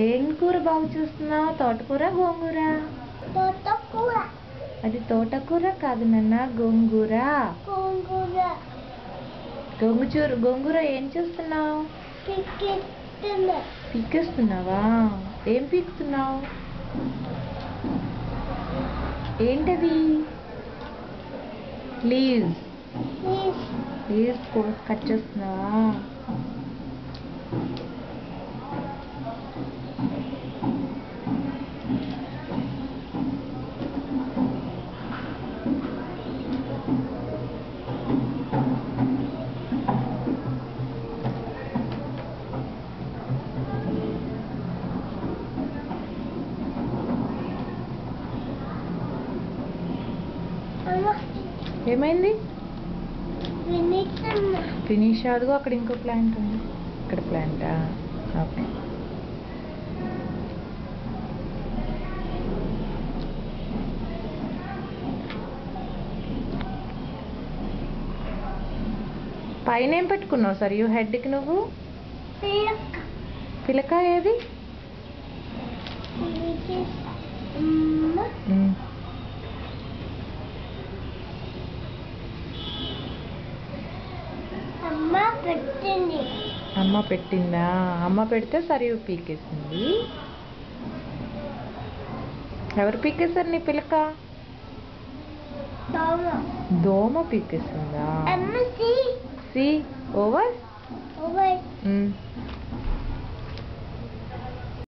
ఏం కూర బాగా చూస్తున్నావు? తోటకూర, గోంగూర? తోటకూర. అది తోటకూర కాదు నాన్న, గోంగూర. గోంగూర. గోంగూర ఏం చూస్తున్నావు? పీకేస్తున్నావా? ఏం పీకుతున్నావు? ఏంటది? లీవ్స్ కట్ చేస్తున్నావా? ఏమైంది? ఫినిష్ అదిగో అక్కడ ఇంకో ప్లాంట్ ఉంది. ఇక్కడ ప్లాంటా? ఓకే. పైన ఏం పెట్టుకున్నావు సార్ హెడ్కి నువ్వు? పిలక ఏది? అమ్మ పెట్టిందా? అమ్మ పెడితే సరియు పీకేసింది. ఎవరు పీకేశారు నీ పిలక? దోమ పీకేసిందా? See over.